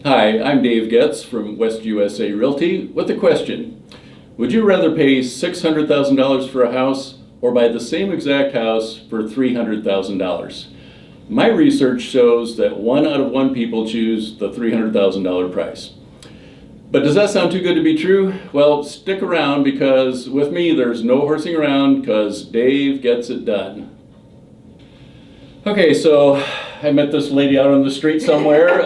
Hi, I'm Dave Getz from West USA Realty with a question. Would you rather pay $600,000 for a house or buy the same exact house for $300,000? My research shows that 1 out of 1 people choose the $300,000 price. But does that sound too good to be true? Well, stick around because with me there's no horsing around because Dave gets it done. Okay, so I met this lady out on the street somewhere.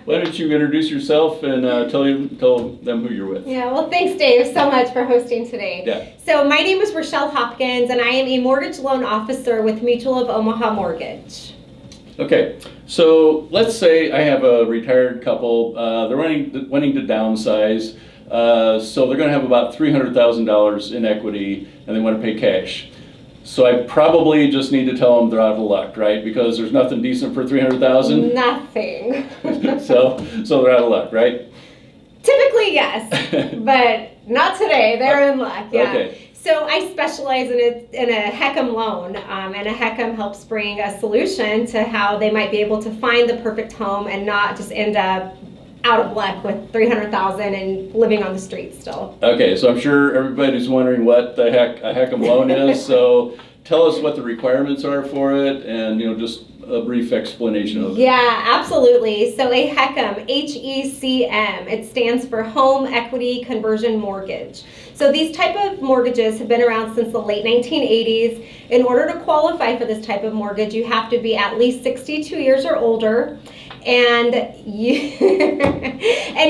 Why don't you introduce yourself and tell them who you're with? Yeah, well, thanks, Dave, so much for hosting today. Yeah. So my name is Richelle Hopkins, and I am a mortgage loan officer with Mutual of Omaha Mortgage. Okay, so let's say I have a retired couple. They're wanting to downsize, so they're going to have about $300,000 in equity, and they want to pay cash. So I probably just need to tell them they're out of luck, right? Because there's nothing decent for $300,000. Nothing. so they're out of luck, right? Typically, yes, but not today. They're in luck. Yeah. Okay. So I specialize in a HECM loan, and a HECM helps bring a solution to how they might be able to find the perfect home and not just end up out of luck with $300,000 and living on the street still. Okay, so I'm sure everybody's wondering what the heck a HECM loan is. So tell us what the requirements are for it, and just a brief explanation of it. Yeah, absolutely. So a HECM, HECM, it stands for Home Equity Conversion Mortgage. So these type of mortgages have been around since the late 1980s. In order to qualify for this type of mortgage, you have to be at least 62 years or older, and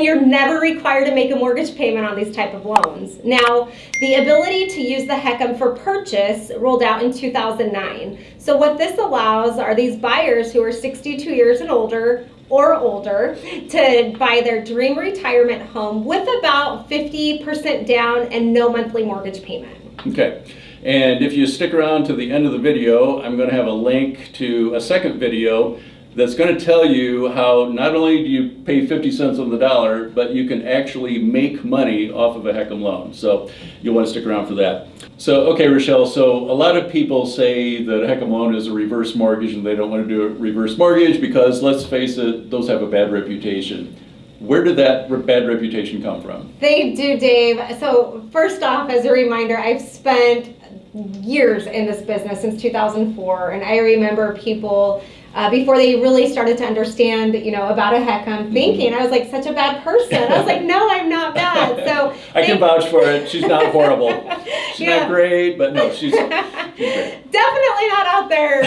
you're never required to make a mortgage payment on these type of loans. Now, the ability to use the HECM for purchase rolled out in 2009. So what this allows are these buyers who are 62 years and older to buy their dream retirement home with about 50% down and no monthly mortgage payment. Okay. And if you stick around to the end of the video, I'm going to have a link to a second video that's going to tell you how not only do you pay 50 cents on the dollar, but you can actually make money off of a HECM loan. So you'll want to stick around for that. So, okay, Rochelle, so a lot of people say that a HECM loan is a reverse mortgage and they don't want to do a reverse mortgage because, let's face it, those have a bad reputation. Where did that bad reputation come from? They do, Dave. So first off, as a reminder, I've spent years in this business since 2004, and I remember people before they really started to understand, about a HECM, thinking I was like such a bad person. I was like, no, I'm not bad. So I can vouch for it. She's not horrible. She's not great, but no, she's great. Definitely not out there,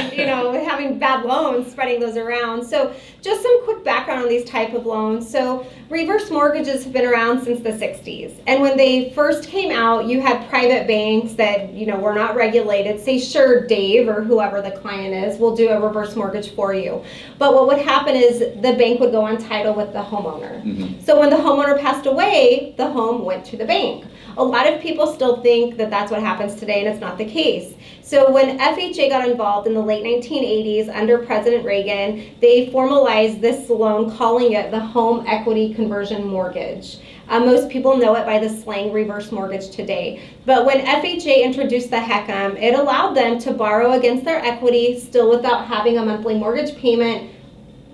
having bad loans, spreading those around. So just some quick background on these type of loans. So reverse mortgages have been around since the 60s. And when they first came out, you had private banks that, were not regulated. Say, sure, Dave or whoever the client is will do a reverse mortgage for you. But what would happen is the bank would go on title with the homeowner. Mm-hmm. So when the homeowner passed away, the home went to the bank. A lot of people still think that that's what happens today, and it's not the case. So when FHA got involved in the late 1980s under President Reagan, they formalized this loan, calling it the Home Equity Conversion Mortgage. Most people know it by the slang reverse mortgage today. But when FHA introduced the HECM, it allowed them to borrow against their equity, still without having a monthly mortgage payment,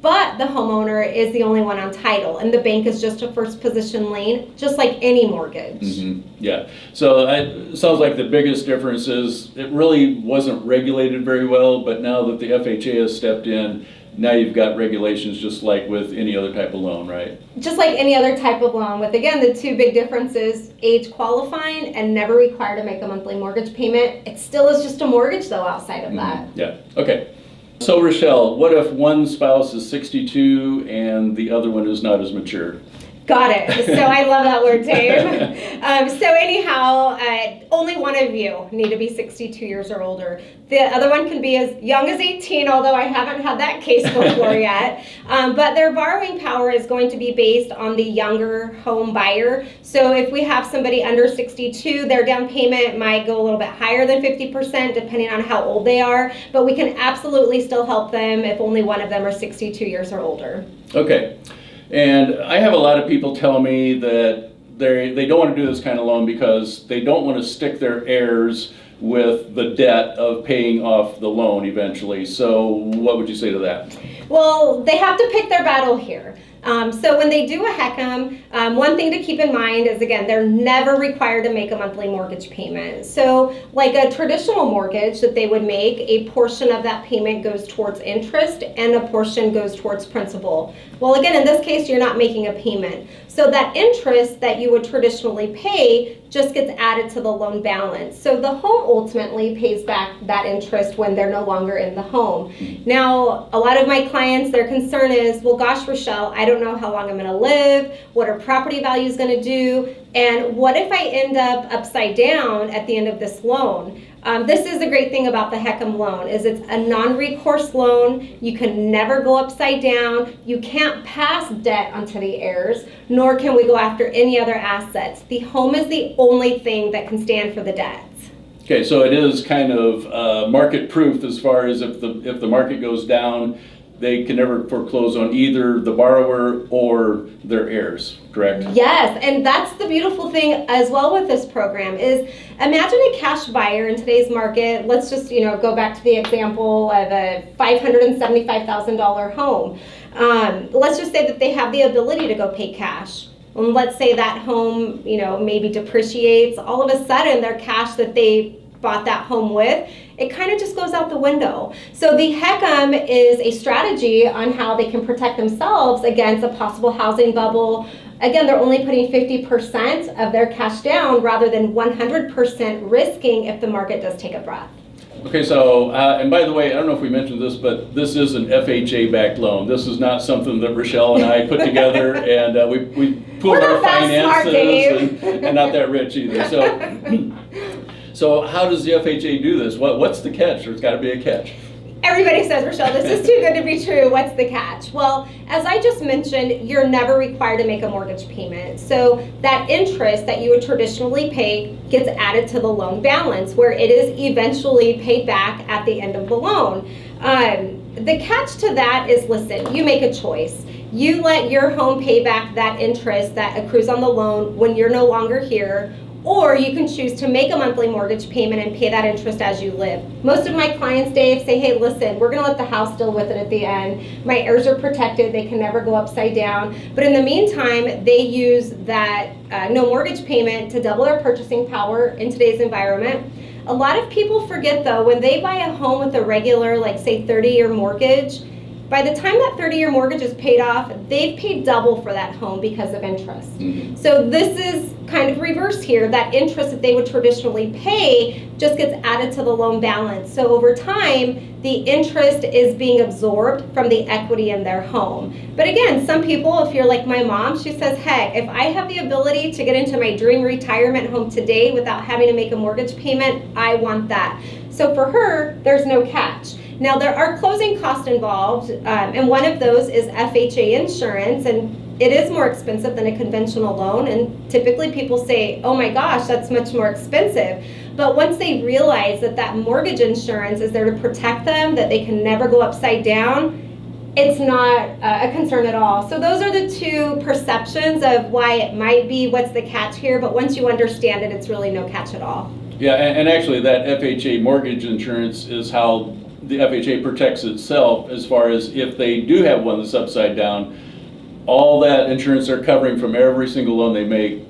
but the homeowner is the only one on title, and the bank is just a first position lien, just like any mortgage. Mm-hmm. Yeah, so it sounds like the biggest difference is it really wasn't regulated very well, but now that the FHA has stepped in, now you've got regulations just like with any other type of loan, right? Just like any other type of loan, with, again, the two big differences: age qualifying and never required to make a monthly mortgage payment. It still is just a mortgage, though, outside of that. Yeah, okay. So, Rochelle, what if one spouse is 62 and the other one is not as mature? Got it. So I love that word, Dave. So anyhow, only one of you need to be 62 years or older. The other one can be as young as 18, although I haven't had that case before yet. But their borrowing power is going to be based on the younger home buyer. So if we have somebody under 62, their down payment might go a little bit higher than 50%, depending on how old they are. But we can absolutely still help them if only one of them are 62 years or older. Okay. And I have a lot of people tell me that they don't want to do this kind of loan because they don't want to stick their heirs with the debt of paying off the loan eventually. So what would you say to that? Well, they have to pick their battle here. So when they do a HECM, one thing to keep in mind is, again, they're never required to make a monthly mortgage payment. So like a traditional mortgage that they would make, a portion of that payment goes towards interest and a portion goes towards principal. Well, again, in this case, you're not making a payment. So that interest that you would traditionally pay just gets added to the loan balance. So the home ultimately pays back that interest when they're no longer in the home. Now, a lot of my clients, their concern is, well, gosh, Rochelle, I don't know how long I'm gonna live, what are property values gonna do, and what if I end up upside down at the end of this loan? This is the great thing about the HECM loan, is it's a non-recourse loan. You can never go upside down. You can't pass debt onto the heirs, nor can we go after any other assets. The home is the only thing that can stand for the debts. Okay, so it is kind of market proof as far as if the market goes down, they can never foreclose on either the borrower or their heirs, correct? Yes, and that's the beautiful thing as well with this program is, imagine a cash buyer in today's market. Let's just go back to the example of a $575,000 home. Let's just say that they have the ability to go pay cash. And let's say that home maybe depreciates. All of a sudden their cash that they bought that home with, it kind of just goes out the window. So the HECM is a strategy on how they can protect themselves against a possible housing bubble. Again, they're only putting 50% of their cash down rather than 100% risking if the market does take a breath. Okay, so, and by the way, I don't know if we mentioned this, but this is an FHA-backed loan. This is not something that Rochelle and I put together, and we pooled our finances and not that rich either. So how does the FHA do this? What's the catch? There's got to be a catch. Everybody says, Rochelle, this is too good to be true. What's the catch? Well, as I just mentioned, you're never required to make a mortgage payment. So that interest that you would traditionally pay gets added to the loan balance, where it is eventually paid back at the end of the loan. The catch to that is, listen, you make a choice. You let your home pay back that interest that accrues on the loan when you're no longer here, or you can choose to make a monthly mortgage payment and pay that interest as you live. Most of my clients, Dave, say, hey, listen, we're gonna let the house deal with it at the end. My heirs are protected, they can never go upside down. But in the meantime, they use that no mortgage payment to double their purchasing power in today's environment. A lot of people forget though, when they buy a home with a regular, like say 30-year mortgage, by the time that 30-year mortgage is paid off, they've paid double for that home because of interest. Mm-hmm. So this is kind of reverse here. That interest that they would traditionally pay just gets added to the loan balance. So over time, the interest is being absorbed from the equity in their home. But again, some people, if you're like my mom, she says, heck, if I have the ability to get into my dream retirement home today without having to make a mortgage payment, I want that. So for her, there's no catch. Now, there are closing costs involved, and one of those is FHA insurance, and it is more expensive than a conventional loan, and typically people say, oh my gosh, that's much more expensive. But once they realize that that mortgage insurance is there to protect them, that they can never go upside down, it's not a concern at all. So those are the two perceptions of why it might be what's the catch here, but once you understand it, it's really no catch at all. Yeah, and actually that FHA mortgage insurance is how the FHA protects itself, as far as if they do have one that's upside down, all that insurance they're covering from every single loan they make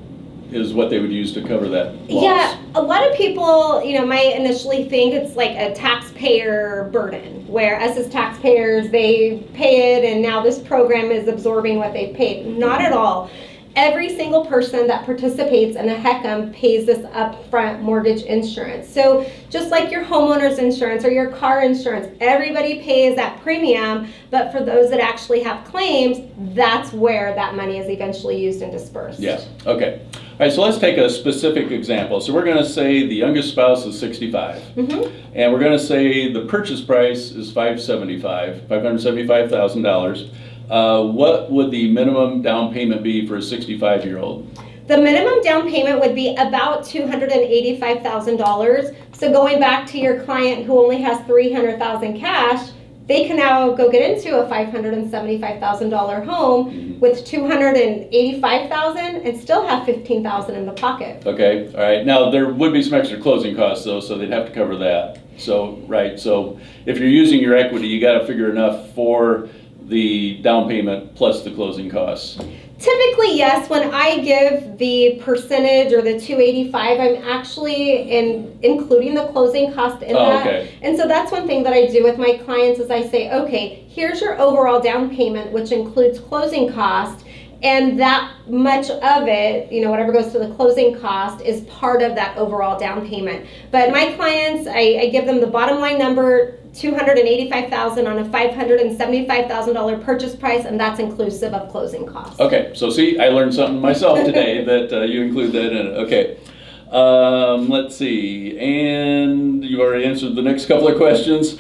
is what they would use to cover that loss. Yeah, a lot of people, might initially think it's like a taxpayer burden, where us as taxpayers, they pay it and now this program is absorbing what they've paid. Not at all. Every single person that participates in a HECM pays this upfront mortgage insurance. So just like your homeowner's insurance or your car insurance, everybody pays that premium, but for those that actually have claims, that's where that money is eventually used and dispersed. Yes, okay. All right, so let's take a specific example. So we're gonna say the youngest spouse is 65, and we're gonna say the purchase price is $575,000. What would the minimum down payment be for a 65-year-old? The minimum down payment would be about $285,000. So going back to your client who only has $300,000 cash, they can now go get into a $575,000 home with $285,000 and still have $15,000 in the pocket. Okay, all right. Now there would be some extra closing costs though, so they'd have to cover that. So, right, so if you're using your equity, you gotta figure enough for the down payment plus the closing costs? Typically, yes. When I give the percentage or the 285, I'm actually including the closing cost in that. Okay. And so that's one thing that I do with my clients is I say, okay, here's your overall down payment, which includes closing cost. And that much of it, whatever goes to the closing cost is part of that overall down payment. But my clients, I give them the bottom line number, $285,000 on a $575,000 purchase price, and that's inclusive of closing costs. Okay, so see, I learned something myself today that you include that in it. Okay, let's see, and you already answered the next couple of questions.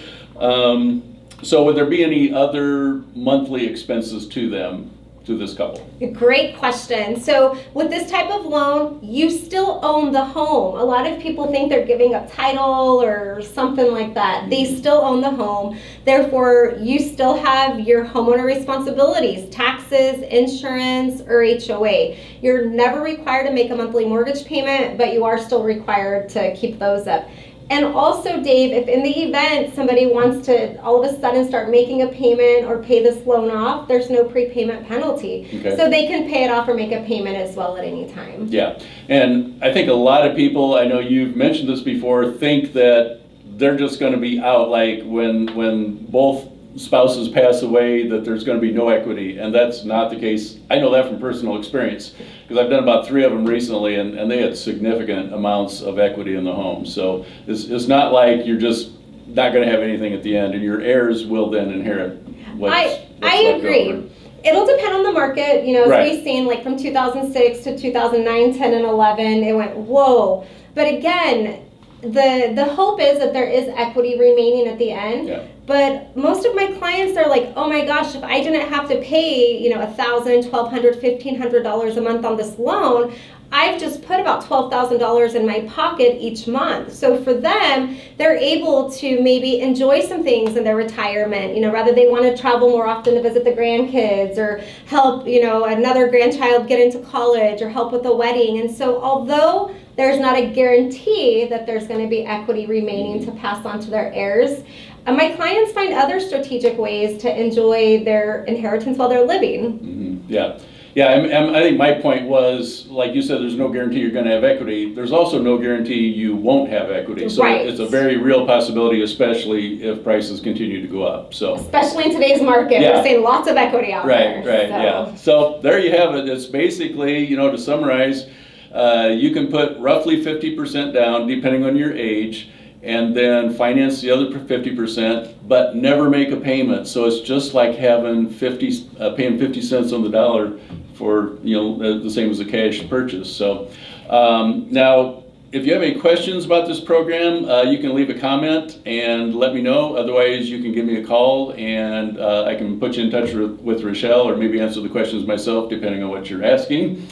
So would there be any other monthly expenses to them, to this couple? Great question. So with this type of loan, you still own the home. A lot of people think they're giving up title or something like that. They still own the home. Therefore, you still have your homeowner responsibilities, taxes, insurance, or HOA. You're never required to make a monthly mortgage payment, but you are still required to keep those up. And also, Dave, if in the event somebody wants to all of a sudden start making a payment or pay this loan off, there's no prepayment penalty. Okay. So they can pay it off or make a payment as well at any time. Yeah, and I think a lot of people, I know you've mentioned this before, think that they're just going to be out, like when both spouses pass away, that there's going to be no equity, and that's not the case. I know that from personal experience, because I've done about 3 of them recently, and they had significant amounts of equity in the home. So it's not like you're just not going to have anything at the end, and your heirs will then inherit what's I left agree. over. It'll depend on the market, as Right. we've seen, like from 2006 to 2009, 10, and 11, it went, whoa. But again, the hope is that there is equity remaining at the end. Yeah. But most of my clients are like, oh my gosh, if I didn't have to pay, $1,000, $1,200, $1,500 a month on this loan, I've just put about $12,000 in my pocket each month. So for them, they're able to maybe enjoy some things in their retirement, rather they want to travel more often to visit the grandkids or help, another grandchild get into college or help with a wedding. And so although there's not a guarantee that there's going to be equity remaining to pass on to their heirs, my clients find other strategic ways to enjoy their inheritance while they're living. Mm-hmm. Yeah. Yeah, I think my point was, like you said, there's no guarantee you're going to have equity. There's also no guarantee you won't have equity. So Right. It's a very real possibility, especially if prices continue to go up. So Especially in today's market, Yeah. we're seeing lots of equity out there. Right, so. yeah. So there you have it. It's basically, to summarize, you can put roughly 50% down, depending on your age, and then finance the other 50%, but never make a payment. So it's just like having paying 50 cents on the dollar for the same as a cash purchase. So now, if you have any questions about this program, you can leave a comment and let me know. Otherwise, you can give me a call, and I can put you in touch with Rochelle, or maybe answer the questions myself, depending on what you're asking.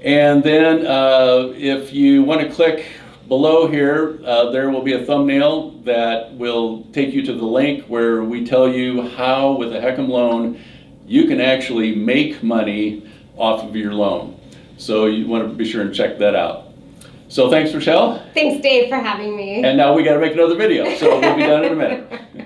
And then if you want to click below here, there will be a thumbnail that will take you to the link where we tell you how, with a HECM loan, you can actually make money off of your loan. So you want to be sure and check that out. So thanks, Rochelle. Thanks, Dave, for having me. And now we got to make another video, so we'll be done in a minute.